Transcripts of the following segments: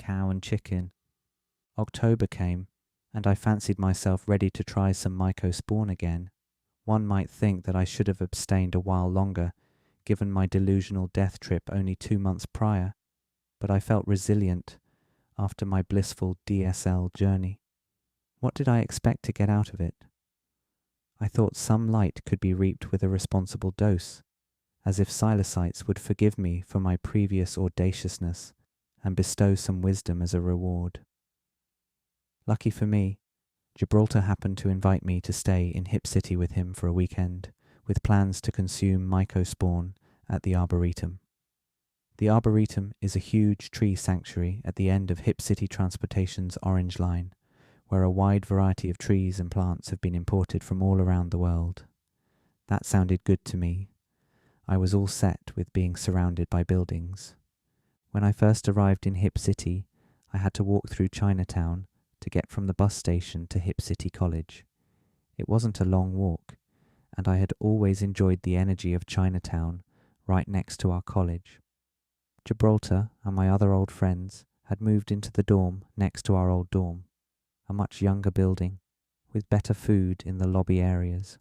cow and chicken. October came, and I fancied myself ready to try some Mycospawn again. One might think that I should have abstained a while longer, given my delusional death trip only 2 months prior, but I felt resilient after my blissful DSL journey. What did I expect to get out of it? I thought some light could be reaped with a responsible dose, as if psilocytes would forgive me for my previous audaciousness and bestow some wisdom as a reward. Lucky for me, Gibraltar happened to invite me to stay in Hip City with him for a weekend, with plans to consume Mycospawn at the Arboretum. The Arboretum is a huge tree sanctuary at the end of Hip City Transportation's Orange Line, where a wide variety of trees and plants have been imported from all around the world. That sounded good to me. I was all set with being surrounded by buildings. When I first arrived in Hip City, I had to walk through Chinatown to get from the bus station to Hip City College. It wasn't a long walk, and I had always enjoyed the energy of Chinatown right next to our college. Gibraltar and my other old friends had moved into the dorm next to our old dorm, a much younger building, with better food in the lobby areas.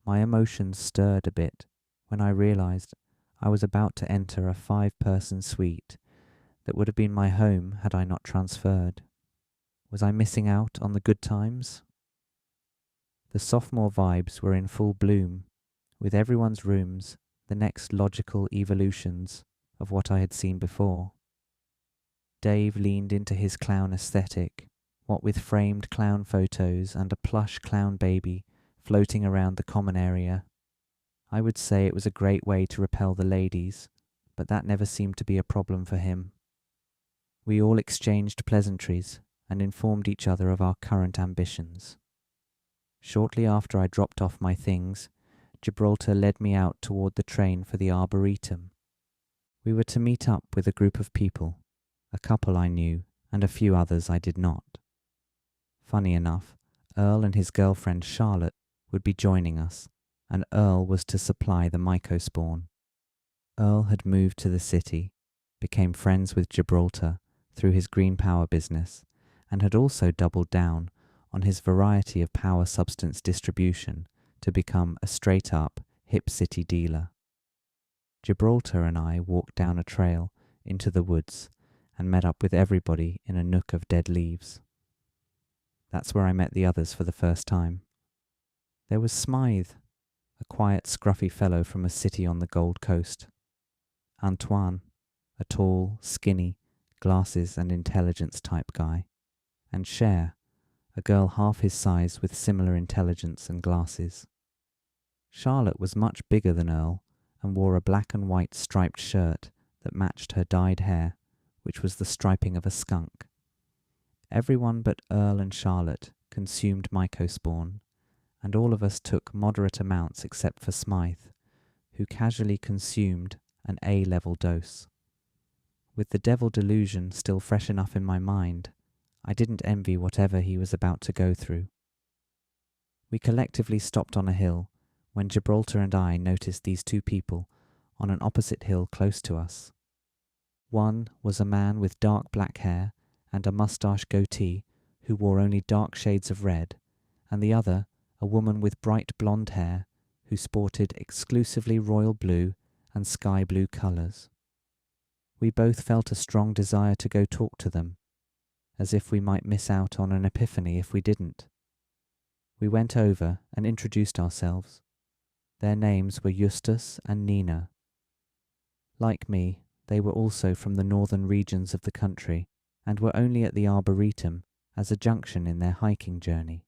My emotions stirred a bit when I realized I was about to enter a 5-person suite that would have been my home had I not transferred. Was I missing out on the good times? The sophomore vibes were in full bloom, with everyone's rooms the next logical evolutions of what I had seen before. Dave leaned into his clown aesthetic, what with framed clown photos and a plush clown baby floating around the common area. I would say it was a great way to repel the ladies, but that never seemed to be a problem for him. We all exchanged pleasantries and informed each other of our current ambitions. Shortly after I dropped off my things, Gibraltar led me out toward the train for the Arboretum. We were to meet up with a group of people, a couple I knew and a few others I did not. Funny enough, Earl and his girlfriend Charlotte would be joining us, and Earl was to supply the Mycospawn. Earl had moved to the city, became friends with Gibraltar through his green power business, and had also doubled down on his variety of power substance distribution to become a straight-up Hip City dealer. Gibraltar and I walked down a trail into the woods and met up with everybody in a nook of dead leaves. That's where I met the others for the first time. There was Smythe, a quiet, scruffy fellow from a city on the Gold Coast. Antoine, a tall, skinny, glasses and intelligence type guy. And Cher, a girl half his size with similar intelligence and glasses. Charlotte was much bigger than Earl and wore a black and white striped shirt that matched her dyed hair, which was the striping of a skunk. Everyone but Earl and Charlotte consumed Mycospawn, and all of us took moderate amounts except for Smythe, who casually consumed an A-level dose. With the devil delusion still fresh enough in my mind, I didn't envy whatever he was about to go through. We collectively stopped on a hill when Gibraltar and I noticed these two people on an opposite hill close to us. One was a man with dark black hair and a moustache goatee who wore only dark shades of red, and the other a woman with bright blonde hair who sported exclusively royal blue and sky blue colours. We both felt a strong desire to go talk to them, as if we might miss out on an epiphany if we didn't. We went over and introduced ourselves. Their names were Eustace and Nina. Like me, they were also from the northern regions of the country and were only at the Arboretum as a junction in their hiking journey.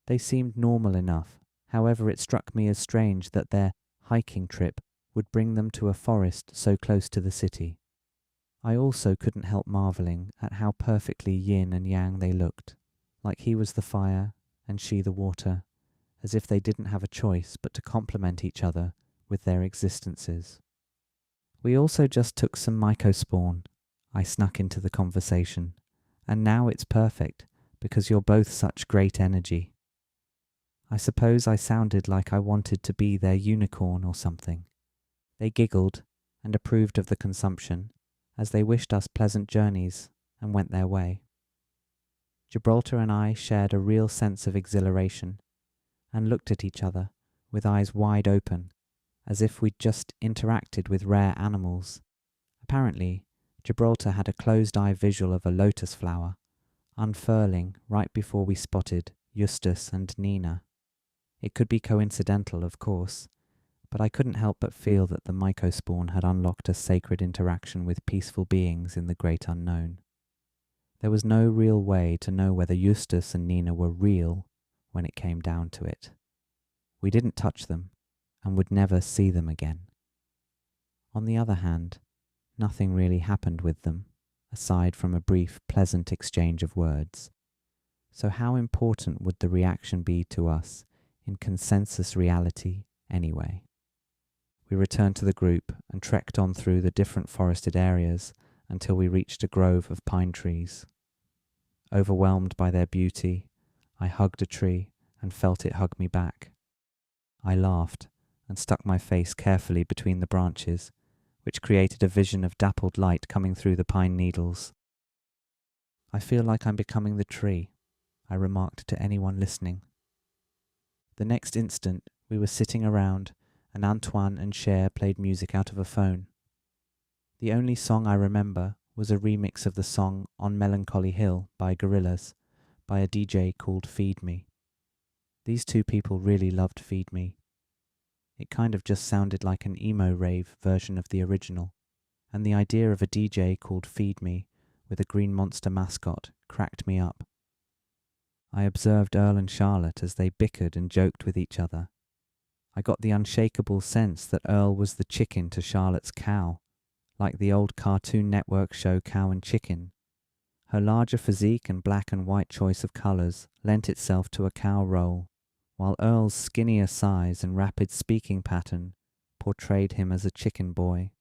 They seemed normal enough, however it struck me as strange that their hiking trip would bring them to a forest so close to the city. I also couldn't help marvelling at how perfectly yin and yang they looked, like he was the fire and she the water, as if they didn't have a choice but to complement each other with their existences. We also just took some Mycospawn, I snuck into the conversation, and now it's perfect because you're both such great energy. I suppose I sounded like I wanted to be their unicorn or something. They giggled and approved of the consumption, as they wished us pleasant journeys and went their way. Gibraltar and I shared a real sense of exhilaration and looked at each other with eyes wide open, as if we'd just interacted with rare animals. Apparently, Gibraltar had a closed-eye visual of a lotus flower unfurling right before we spotted Eustace and Nina. It could be coincidental, of course, but I couldn't help but feel that the Mycospawn had unlocked a sacred interaction with peaceful beings in the great unknown. There was no real way to know whether Eustace and Nina were real when it came down to it. We didn't touch them and would never see them again. On the other hand, nothing really happened with them, aside from a brief, pleasant exchange of words. So how important would the reaction be to us in consensus reality anyway? We returned to the group and trekked on through the different forested areas until we reached a grove of pine trees. Overwhelmed by their beauty, I hugged a tree and felt it hug me back. I laughed and stuck my face carefully between the branches, which created a vision of dappled light coming through the pine needles. "I feel like I'm becoming the tree," I remarked to anyone listening. The next instant, we were sitting around, and Antoine and Cher played music out of a phone. The only song I remember was a remix of the song On Melancholy Hill by Gorillaz, by a DJ called Feed Me. These two people really loved Feed Me. It kind of just sounded like an emo rave version of the original, and the idea of a DJ called Feed Me with a green monster mascot cracked me up. I observed Earl and Charlotte as they bickered and joked with each other. I got the unshakable sense that Earl was the chicken to Charlotte's cow, like the old Cartoon Network show Cow and Chicken. Her larger physique and black and white choice of colours lent itself to a cow role, while Earl's skinnier size and rapid speaking pattern portrayed him as a chicken boy.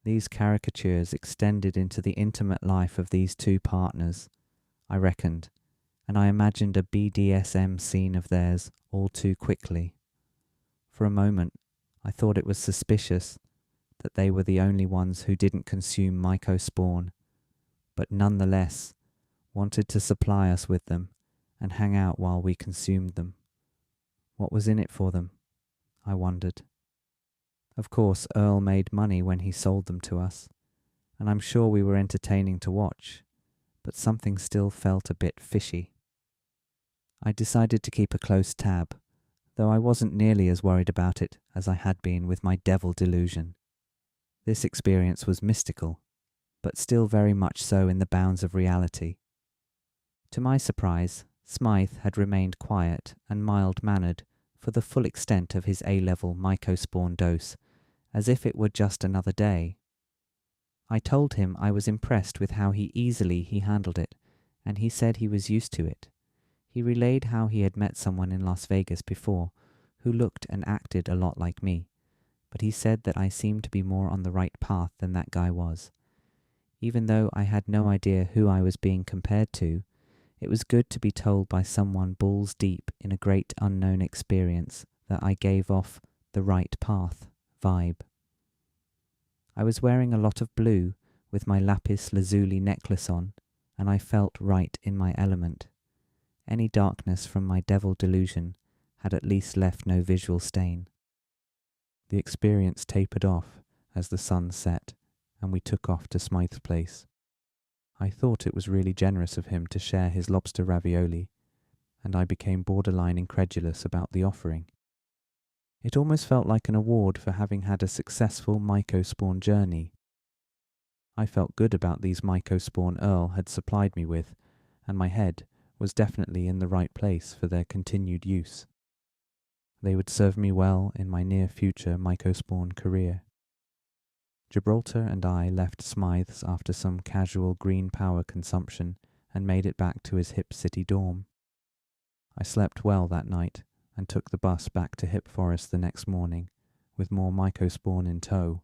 These caricatures extended into the intimate life of these two partners, I reckoned, and I imagined a BDSM scene of theirs all too quickly. For a moment, I thought it was suspicious that they were the only ones who didn't consume Mycospawn, but nonetheless wanted to supply us with them and hang out while we consumed them. What was in it for them? I wondered. Of course, Earl made money when he sold them to us, and I'm sure we were entertaining to watch, but something still felt a bit fishy. I decided to keep a close tab, though I wasn't nearly as worried about it as I had been with my devil delusion. This experience was mystical, but still very much so in the bounds of reality. To my surprise, Smythe had remained quiet and mild-mannered for the full extent of his A-level Mycospawn dose, as if it were just another day. I told him I was impressed with how easily he handled it, and he said he was used to it. He relayed how he had met someone in Las Vegas before, who looked and acted a lot like me, but he said that I seemed to be more on the right path than that guy was. Even though I had no idea who I was being compared to, it was good to be told by someone balls deep in a great unknown experience that I gave off the right path vibe. I was wearing a lot of blue with my lapis lazuli necklace on, and I felt right in my element. Any darkness from my devil delusion had at least left no visual stain. The experience tapered off as the sun set, and we took off to Smythe's place. I thought it was really generous of him to share his lobster ravioli, and I became borderline incredulous about the offering. It almost felt like an award for having had a successful Mycospawn journey. I felt good about these Mycospawn Earl had supplied me with, and my head was definitely in the right place for their continued use. They would serve me well in my near-future Mycospawn career. Gibraltar and I left Smythe's after some casual green power consumption and made it back to his Hip City dorm. I slept well that night and took the bus back to Hip Forest the next morning, with more Mycospawn in tow,